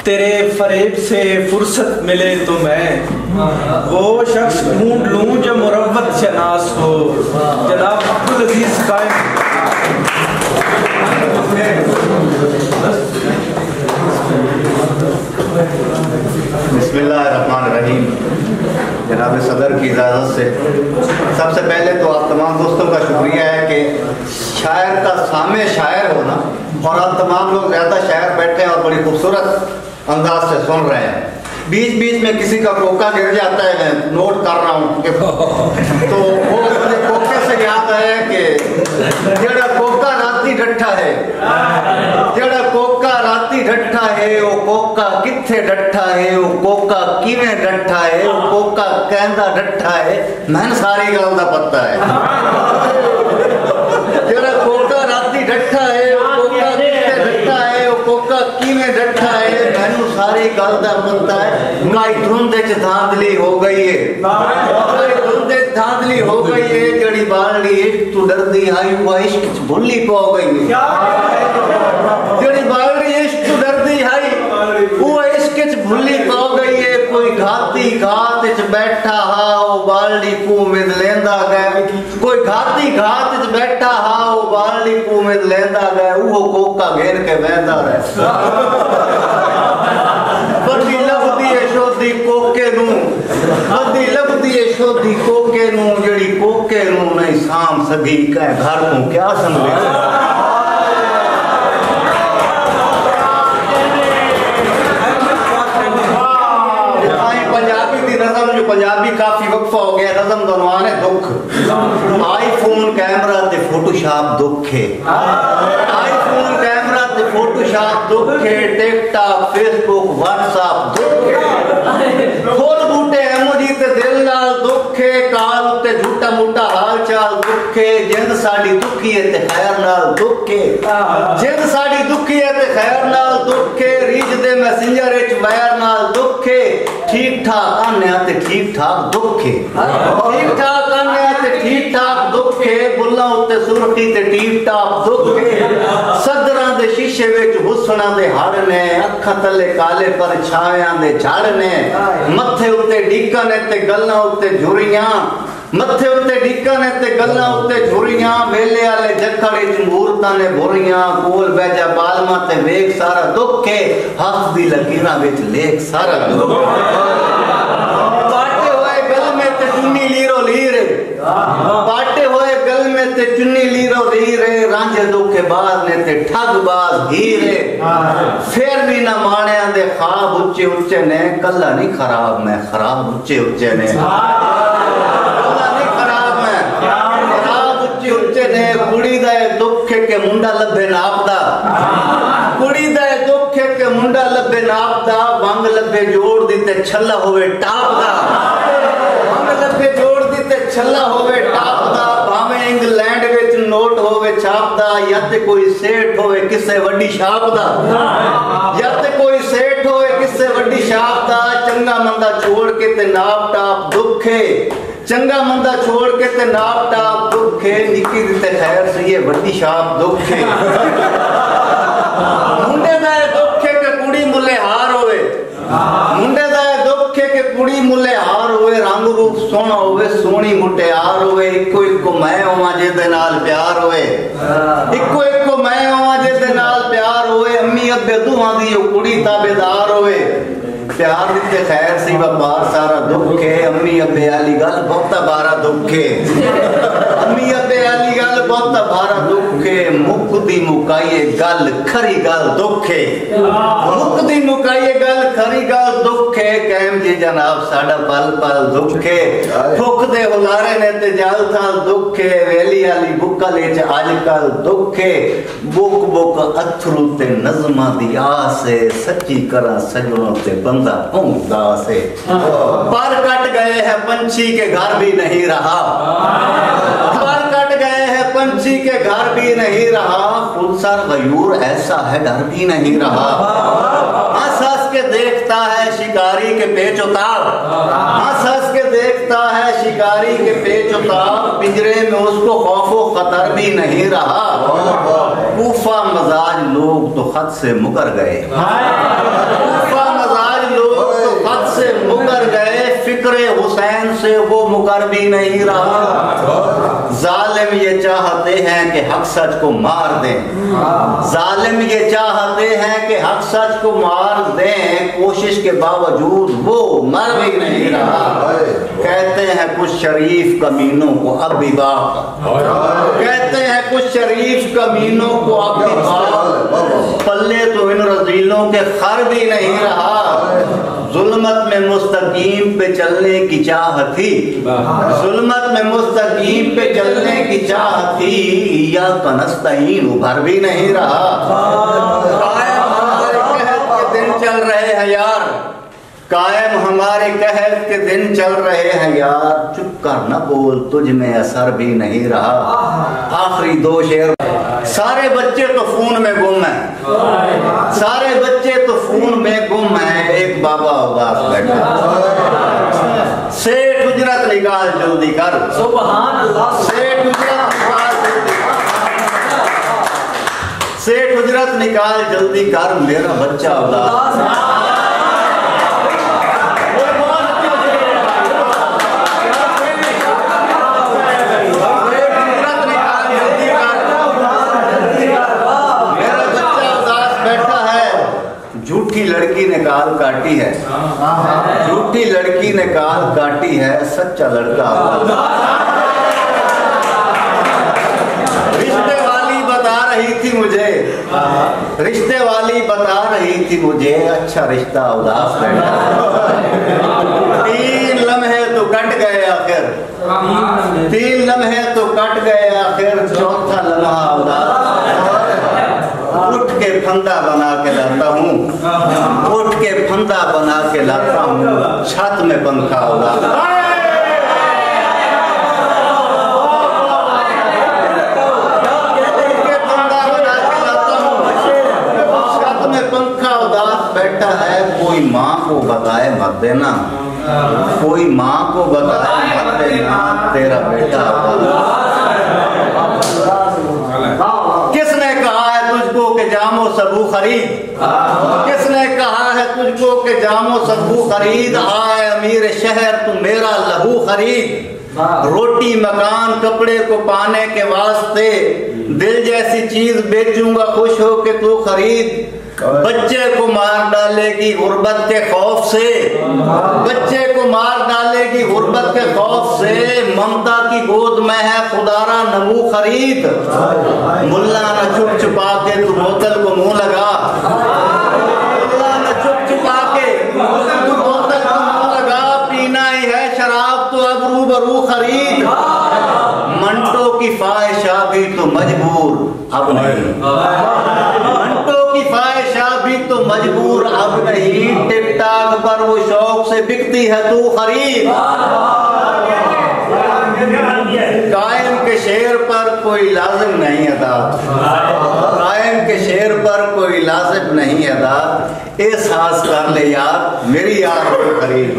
तेरे फरेब से फुर्सत मिले तो मैं वो शख्स ढूंढ लूं जो मुरव्वत शनास हो। जनाब अब्दुल अजीज कायम। बिस्मिल्लाहिर्रहमानिर्रहीम। जनाब सदर की इजाज़त से सबसे पहले तो आप तमाम दोस्तों का शुक्रिया है कि शायर का सामने शायर होना, और आप तमाम लोग ज़्यादा शायर बैठे हैं और बड़ी खूबसूरत अंदाज से सुन रहे हैं। बीच बीच में किसी का कोका गिर जाता है, मैं नोट कर रहा हूँ तो वो मुझे कोके से याद आया कि जड़ा कोका राती डट्ठा है, जड़ा कोका राती डट्ठा है, वो कोका किथे डट्ठा है, वो कोका किवें डट्ठा है, वो कोका कहंदा डट्ठा है, मैंने सारी गल दा पता है। जड़ा कोका राती डट्ठा है, वो कोका किथे डट्ठा है, वो कोका किवें डट्ठा है, मैनू सारी गल दा पता है। काई धुंध च धांधली हो गई है, काई धुंध च धांधली हो गई है, जड़ी बालड़ी इश्क तू डरदी आई वो इश्क च भुल्ली पो गई है। जड़ी बालड़ी इश्क तू डरदी आई वो इश्क च भुल्ली पो गई है। कोई घाती घात च बैठा हा वो बालड़ी को मिद लेंदा गया, कोई घाती घात च बैठा हा वो बालड़ी को मिद लेंदा गया, वो कोका घेर के बहदा रहे। बदी लभदी है शोधी कोके नू, बदी लभदी है शोधी कोके नू, जड़ी कोके नू नहीं साम सदी कह घर को क्या समझे। जो पंजाबी काफी वक्फा हो गया, नज़म का नाम है दुख। आईफोन कैमरा ते फोटोशॉप दुख है, आईफोन कैमरा ते फोटोशॉप दुख है, टिकटॉक फेसबुक व्हाट्सएप दुख है, फुल बूटे इमोजी ते दिल नाल दुख है, काल ते झूठा मूठा हाल चाल दुख है, जिंद साडी दुखी है ते खैर नाल दुख है, जिंद साडी दुखी है ते खैर नाल दुख है, रीज दे मैसेंजर विच वैर नाल दुख है, ठीक ठाक आने ते ठीक ठाक दुख है, ठीक ठाक आने ते ठीक ठाक दुख है, बुल्ला उत्ते सुरखी ते टीप टाप दुख है, सदरां दे शीशे विच हुस्ना दे हड़ ने, अखां तले काले पर छायां दे झड़ ने, मथे उत्ते डीकां ने ते गल्लां उत्ते झुरियां, मथे उत्ते डीकां ने ते गल्लां उत्ते झुरियां, वेले वाले जखड़े च मूरतां ने भुरियां, कोल बैजा बालमा ते वेख सारा दुख है, हथ दी लकीरां विच लेख सारा दुख बाटे होए गल में ते चुन्नी लीरो लीरे, बाटे होए गल में ते चुन्नी लीरो लीरे, रांझे दुखे बाज ने ते ठग बाज हीरे, फिर भी ना माणियां दे ख्वाब उच्चे उच्चे ने, कल्ला नहीं खराब मैं खराब उच्चे उच्चे ने, कुड़ी दा दुख के मुंडा लभे नापदा, कुड़ी दा दुख के मुंडा लभे नापदा, वंग लभे जोड़ दी ते छल्ला होवे टापदा, वंग लभे जोड़ दी ते छल्ला होवे टापदा, भाਵੇਂ इंग्लैंड विच नोट होवे छापदा, या ते कोई सेठ होवे किसे वड्डी छाप दा, या ते कोई सेठ होवे किसे वड्डी छाप दा, चंगा मंदा छोड़ के ते नाप टाप दुखे, चंगा मंदा छोड़ के ते नाप टाप दुखे, निकी दिते खैर से ये वड्डी छाप दुखे, मुंडे दा दुखे के कुड़ी मुल्ले हार होवे, मुंडे दा दुखे के कुड़ी मुल्ले हार होवे, रंग रूप सोहना होवे सोहनी मुटियार होवे, इको इको मैं होवां जेदे नाल प्यार होवे, इको इको मैं होवां जेदे नाल प्यार होवे, अम्मी अब्बे दुहां दी कुड़ी ताबेदार होवे, प्यार दिते खैर सी बार सारा दुख है, अम्मी अब्बे आली गल बहुता बारा दुख है, अम्मी अब्बे आली गल बहुता बारा दुख है, मुकदी मुकाइए गल खरी गल दुख है, मुकदी मुकाइए गल खरी गल दुख है, कैम जी जनाब साडा पल पल दुख है, भुख दे हुलारे ने ते जल थाल दुख है, वेली आली बुकल च अजकल दुख है, बुक बुक अथरू ते नज़मां दी आस है, सच्ची करा सजनों ते बंदा उदास है, पर कट गए हैं पंछी के घर भी नहीं रहा, पर कट गए हैं पंछी के घर भी नहीं रहा, खुद सर गयूर ऐसा है डर भी नहीं रहा, हंस हंस के देखता है शिकारी के पेच उतार, हंस हंस के देखता है शिकारी के पेच उतार, पिंजरे में उसको खौफो खतर भी नहीं रहा, कूफा मजाज लोग तो खत से मुकर गए, कूफा कर भी नहीं रहा। जालिम ये चाहते हैं कि हक सच को मार दें, जालिम ये चाहते हैं कि हक सच को मार दें, कोशिश के बावजूद वो मर भी नहीं रहा। कहते हैं कुछ शरीफ कमीनों को अब भी बाप, कहते हैं कुछ शरीफ कमीनों को अब भी बाप, पल्ले तो इन रजीलों के खर भी नहीं रहा। जुल्मत में मुस्तकीम पे चलने की चाह थी, जुल्मत में मुस्तकीम पे चलने की चाह थी, या कनस्तहीन उभर भी नहीं रहा। कायम हमारे कहत के दिन चल रहे हैं यार, कायम हमारे कहत के दिन चल रहे हैं यार, चुप कर न बोल तुझ में असर भी नहीं रहा। आखिरी दो शेर। सारे बच्चे तो फोन में गुम हैं, सारे बच्चे तो फोन में गुम हैं, एक बाबा उदास बैठा। सेठ उजरत निकाल जल्दी कर, सुभान अल्लाह। सेठ उजरत निकाल जल्दी कर, सेठ उजरत निकाल जल्दी कर, मेरा बच्चा उदास। झूठी लड़की ने काल काटी है, झूठी लड़की ने काल काटी है, सच्चा लड़का रिश्ते वाली बता रही थी मुझे, रिश्ते वाली बता रही थी मुझे, अच्छा रिश्ता उदास बैठा। 3 लम्हे तो कट गए आखिर, 3 लम्हे तो कट गए आखिर, चौथा लम्हा उदास। उठ के फंदा बना के लाता हूँ, उठ के फंदा बना के लाता हूँ, छत में पंखा होगा। छत में पंखा उदास बैठा है, कोई माँ को बताए मत देना, कोई माँ को बताए मत देना, तेरा बेटा किसने कहा है तुझको कि जामो सबू खरीद, किसने कहा है तुझको कि जामो सबू खरीद, आए अमीर शहर तू मेरा लहू खरीद। रोटी मकान कपड़े को पाने के वास्ते दिल जैसी चीज बेचूंगा खुश हो के तू खरीद। बच्चे को मार डालेगी गुर्बत के खौफ से, बच्चे को मार डालेगी गुर्बत के खौफ से, ममता की गोद में है खुदारा नमू खरीद। मुल्ला न छुप छुपा के तू बोतल को मुंह लगा, मुल्ला न छुप छुपा के तू बोतल को मुंह लगा, पीना ही है शराब तो अब रूबरू खरीद। मंटो की ख्वाहिशा भी तो मजबूर अब नहीं, मंटो की ख्वाहिशा भी तो मजबूर अब नहीं, टिकटॉक पर वो शौक से बिकती है तू खरीद। कायम के शेर पर कोई लाजिम नहीं अदा, कायम के शेर पर कोई लाजिम नहीं अदा, एहसास कर ले यार मेरी यार को खरीद।